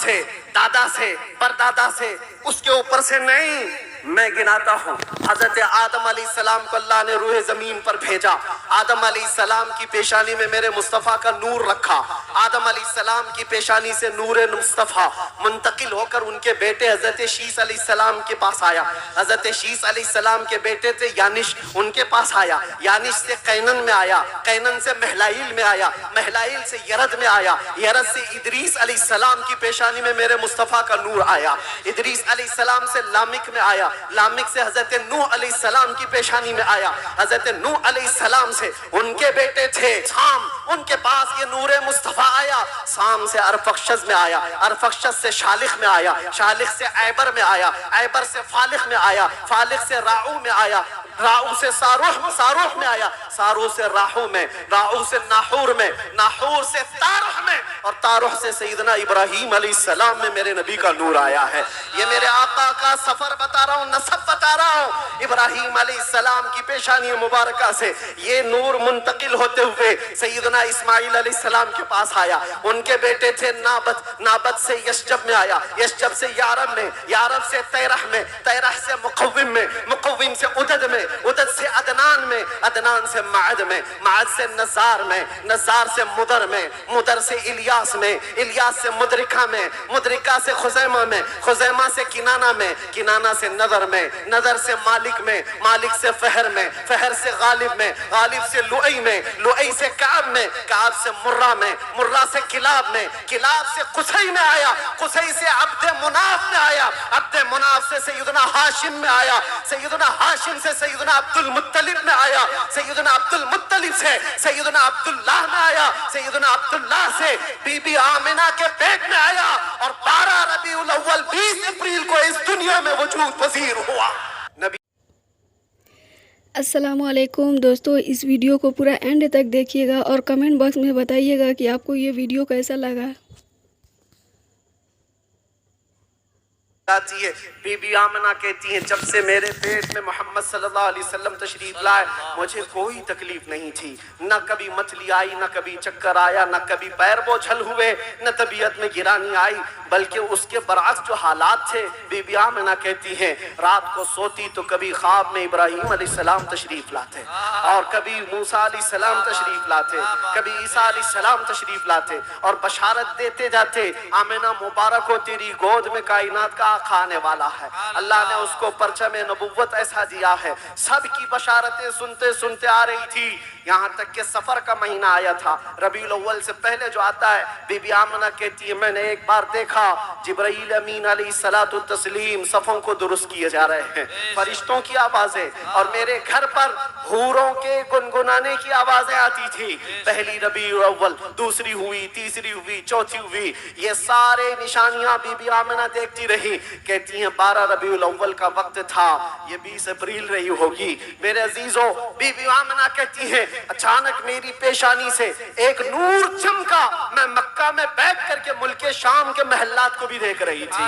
سے، دادا سے، پردادا سے، اس کے اوپر سے نہیں. میں گناتا ہوں. حضرت آدم علیہ السلام کو اللہ نے روح زمین پر بھیجا. آدم علیہ السلام کی پیشانی میں میرے مصطفیٰ کا نور رکھا. آدم علیہ السلام کی پیشانی سے نور مصطفیٰ منتقل ہو کر ان کے بیٹے حضرت شیس علیہ السلام کے پاس آیا. حضرت شیس علیہ السلام کے بیٹے تھے یانش، ان کے پاس آیا. یانش سے قینن میں آیا، قینن سے مہلائیل میں آیا، مہلائیل سے یرد میں آیا، یرد سے ادریس علیہ السلام کی پیشانی میں میرے مصطفیٰ کا نور آیا. ادریس علیہ السلام سے لامک میں آیا، لامک سے حضرت نوح علیہ السلام کی پیشانی میں آیا. حضرت نوح علیہ السلام سے ان کے بیٹے تھے سام، ان کے پاس یہ نور مصطفیٰ آیا. سام سے ارفخشد میں آیا، ارفخشد سے شالخ میں آیا، شالخ سے عیبر میں آیا، عیبر سے فالخ میں آیا، فالخ سے راعو میں آیا، راعو سے ساروح میں آیا، ساروح سے راحو میں، راحو سے ناحور میں، ناحور سے تارح میں، اور تارح سے سیدنا ابراہیم علیہ السلام میں میرے نبی کا نور آیا ہے. یہ میرے آقا کا سفر بتا رہا ہوں، نسب بتا رہا ہوں. ابراہیم علیہ السلام کی پیشانی مبارکہ سے یہ نور منتقل ہوتے ہوئے سیدنا اسماعیل علیہ السلام کے پاس آیا. ان کے بیٹے تھے نابت، نابت سے یشجب میں آیا، یشجب سے یارب میں، یارب سے تیرح میں، تیرح سے مقوم میں، مقوم سے عدد میں، عدد سے عدنان میں، عدنان سے معد میں، معد سے نزار میں، نزار سے مدر میں، مدر سے الیاس میں، الیاس سے مدرکہ میں، مدرکہ سے خزیمہ میں، خزیمہ سے کنانہ میں، کنانہ سے نظر میں، نظر سے مالک میں، مالک سے فہر میں، فہر سے غالب میں، غالب سے لؤی میں، لؤی سے کعب میں، کعب سے مرہ میں، مرہ سے کلاب میں، کلاب سے قصی میں آیا، قصی سے عبد مناف میں آیا، عبد مناف سے سیدنا ہاشم میں آیا، سیدنا ہاشم سے سیدنا عبد المطلب میں آیا، سیدنا عبد المطلب سے سیدنا عبداللہ میں آیا، سیدنا عبداللہ سے بی بی آمنہ کے پیٹ میں آیا، اور 12 ربیع الاول 20 اپریل کو اس دنیا میں وجود پذیر ہوا. نبی السلام علیکم دوستو، اس ویڈیو کو پورا اینڈ تک دیکھیے گا اور کمنٹ باکس میں بتائیے گا کہ آپ کو یہ ویڈیو کیسا لگا. ہے بی بی آمنہ کہتی ہیں جب سے میرے پیٹ میں محمد صلی اللہ علیہ وسلم تشریف لائے مجھے کوئی تکلیف نہیں تھی، نہ کبھی متلی آئی، نہ کبھی چکر آیا، نہ کبھی پیر بوجھل ہوئے، نہ طبیعت میں گرانی آئی، بلکہ اس کے برعکس جو حالات تھے. بی بی آمنہ کہتی ہیں رات کو سوتی تو کبھی خواب میں ابراہیم علیہ السلام تشریف لاتے، اور کبھی موسیٰ علیہ السلام تشریف لاتے، کبھی عیسیٰ علیہ السلام تشریف لاتے، اور بشارت دیتے جاتے آمنہ مبارک ہو تیری گود میں کائنات کا کھانے والا ہے. اللہ نے اس کو پرچم نبوت ایسا دیا ہے. سب کی بشارتیں سنتے سنتے آ رہی تھی، یہاں تک کہ سفر کا مہینہ آیا تھا. ربیع الاول سے پہلے جو آتا ہے، بی بی آمنہ کہتی ہے میں نے ایک بار دیکھا جبرائیل امین علیہ السلام صفوں کو درست کیے جا رہے ہیں، فرشتوں کی آوازیں، اور میرے گھر پر حوروں کے گنگنانے کی آوازیں آتی تھی. پہلی ربیع الاول، دوسری ہوئی، تیسری ہوئی، چوتھی ہوئی، یہ سارے نشانیاں بی بی آمنہ دیکھتی رہی. کہتی ہیں 12 ربیع الاول کا وقت تھا، یہ 20 اپریل رہی ہوگی. میرے عزیزوں، بی بی آمنہ کہتی ہیں اچانک میری پیشانی سے ایک نور چمکا. میں مکہ میں بیٹھ کر کے ملک شام کے محلات کو بھی دیکھ رہی تھی،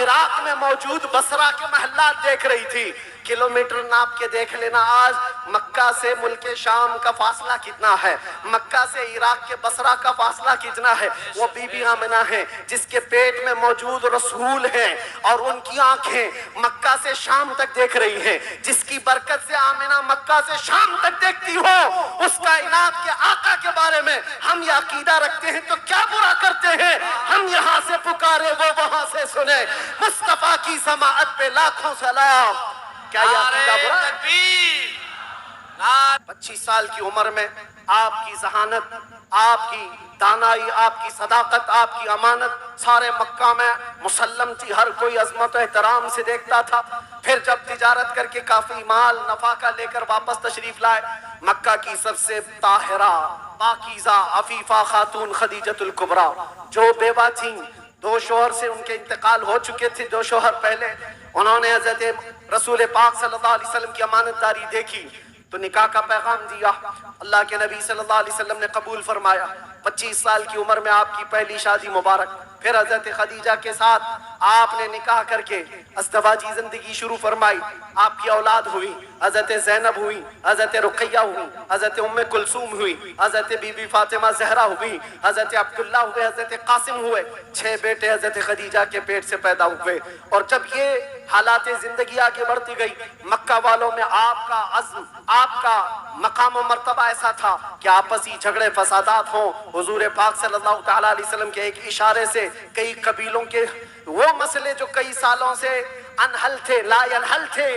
عراق میں موجود بصرہ کے محلات دیکھ رہی تھی. کلومیٹر ناپ کے دیکھ لینا آج مکہ سے ملک شام کا فاصلہ کتنا ہے، مکہ سے عراق کے بصرہ کا فاصلہ کتنا ہے. وہ بی بی آمنہ ہے جس کے پیٹ میں موجود رسول ہیں اور ان کی آنکھیں مکہ سے شام تک دیکھ رہی ہیں. جس کی برکت سے آمنہ مکہ سے شام تک دیکھتی ہو، اس کائنات کے آقا کے بارے میں ہم یہ عقیدہ رکھتے ہیں تو کیا برا کرتے ہیں. ہم یہاں سے پکارے وہ وہاں سے سنے، مصطفیٰ کی سماعت پہ لاکھوں سلام. کیا یہ عقیدہ برا ہے؟ 25 سال کی عمر میں آپ کی ذہانت، آپ کی دانائی، آپ کی صداقت، آپ کی امانت سارے مکہ میں مسلم تھی. ہر کوئی عظمت و احترام سے دیکھتا تھا. پھر جب تجارت کر کے کافی مال نفع کا لے کر واپس تشریف لائے، مکہ کی سب سے طاہرہ، پاکیزہ، عفیفہ خاتون خدیجۃ الکبریٰ جو بیوہ تھیں، 2 شوہر سے ان کے انتقال ہو چکے تھے. 2 شوہر پہلے انہوں نے حضرت رسول پاک صلی اللہ علیہ وسلم کی امانت داری دیکھی تو نکاح کا پیغام دیا. اللہ کے نبی صلی اللہ علیہ وسلم نے قبول فرمایا. 25 سال کی عمر میں آپ کی پہلی شادی مبارک. پھر حضرت خدیجہ کے ساتھ آپ نے نکاح کر کے ازدواجی زندگی شروع فرمائی. آپ کی اولاد ہوئی, حضرت زینب ہوئی, حضرت رقیہ ہوئی, حضرت ام کلثوم ہوئی, حضرت بی بی فاطمہ زہرا ہوئی, حضرت عبداللہ ہوئے, حضرت قاسم ہوئے. 6 بیٹے حضرت خدیجہ کے پیٹ سے پیدا ہوئے. اور جب یہ حالات زندگی آگے بڑھتی گئی, مکہ والوں میں آپ کا عزم, آپ کا مقام و مرتبہ ایسا تھا کہ آپسی جھگڑے فسادات ہوں. حضور پاک صلی اللہ تعالیٰ علیہ وسلم کے ایک اشارے سے کئی قبیلوں کے وہ مسئلے جو کئی سالوں سے انحل تھے, لا ینحل تھے,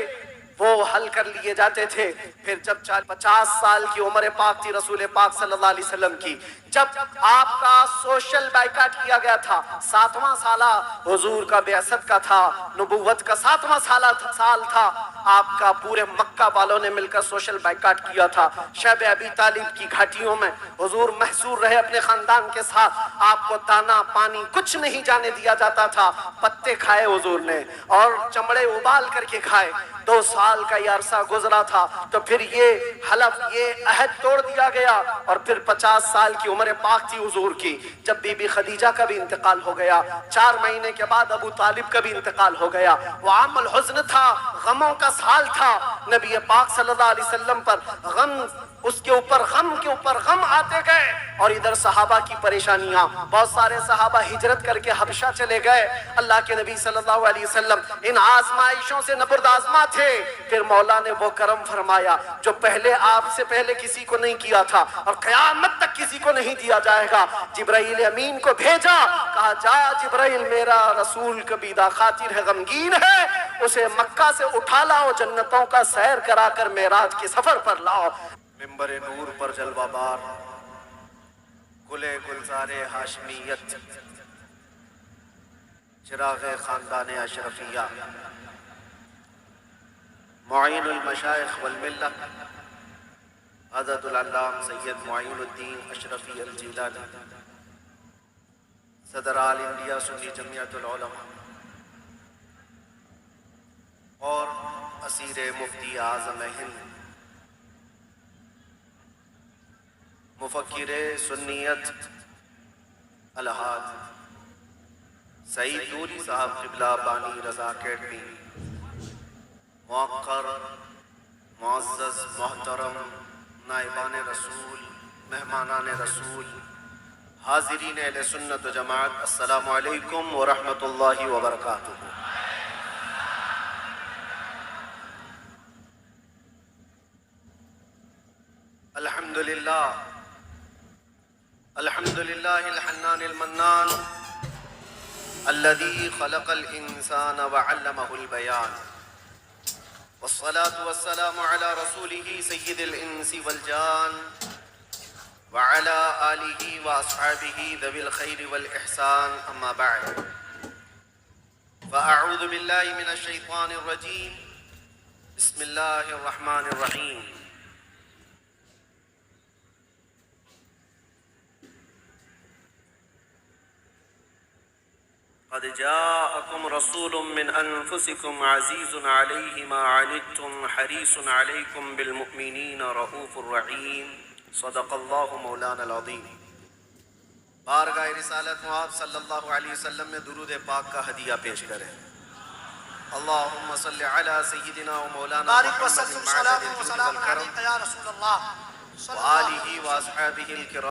وہ حل کر لیے جاتے تھے. پھر جب 50 سال کی عمر پاک تھی رسول پاک صلی اللہ علیہ وسلم کی, جب آپ کا سوشل بائیکاٹ کیا گیا تھا, 7واں سالہ حضور کا بعثت کا تھا, نبوت کا 7واں سال تھا, آپ کا پورے مکہ والوں نے مل کر سوشل بائیکاٹ کیا تھا. شیب ابی طالب کی گھاٹیوں میں حضور محصور رہے اپنے خاندان کے ساتھ. آپ کو دانا پانی کچھ نہیں جانے دیا جاتا تھا. پتے کھائے حضور نے اور چمڑے ابال کر کے کھائے. 2 سال کا یہ عرصہ گزرا تھا تو پھر یہ حلف, یہ عہد توڑ دیا گیا. اور پھر 50 سال کی عمر پاک تھی حضور کی, جب بی بی خدیجہ کا بھی انتقال ہو گیا. 4 مہینے کے بعد ابو طالب کا بھی انتقال ہو گیا. وہ عام الحزن تھا, غموں کا سال تھا. نبی پاک صلی اللہ علیہ وسلم پر غم, اس کے اوپر غم کے اوپر غم آتے گئے. اور ادھر صحابہ کی پریشانیاں, بہت سارے صحابہ ہجرت کر کے حبشہ چلے گئے. اللہ کے نبی صلی اللہ علیہ وسلم ان آزمائشوں سے نبرد آزما تھے. پھر مولا نے وہ کرم فرمایا جو پہلے آپ سے پہلے کسی کو نہیں کیا تھا اور قیامت تک کسی کو نہیں دیا جائے گا. جبرائیل امین کو بھیجا, کہا جا جبرائیل, میرا رسول کبیدہ خاطر ہے, غمگین ہے, اسے مکہ سے اٹھا لاؤ, جنتوں کا سیر کرا کر معراج کے سفر پر لاؤ. ممبر نور پر جلوہ بار, گلے گلزار ہاشمیت, چراغ خاندان اشرفیہ, معین المشائخ والملہ, حضرت العلام سید معین الدین اشرفی الجیلانی, صدر آل انڈیا سنی جمعیت العلماء, اور اسیر مفتی اعظم ہند, مفکر سنیت الہاد سعید نوری صاحب قبلہ بانی رضا اکیڈمی, موقر معزز محترم نائبان رسول, مہمانان رسول, حاضرین اہل سنت و جماعت, السلام علیکم ورحمۃ اللہ وبرکاتہ. الحمدللہ الحنان المنان الذي خلق الإنسان وعلمه البيان, والصلاة والسلام على رسوله سيد الإنس والجان وعلى آله وأصحابه ذوي الخير والإحسان, أما بعد, فأعوذ بالله من الشيطان الرجيم, بسم الله الرحمن الرحيم. قد جاءكم رسول من أنفسكم عزيز عليه ما عنتم حريص عليكم بالمؤمنين رؤوف رحيم, صدق الله مولانا العظيم. بارگاہ رسالت معاذ صلی اللہ علیہ وسلم میں درود پاک کا ہدیہ پیش کریں. اللہم صلی علی سیدنا و مولانا محمد وعلى آلہ و اصحابہ الکرام.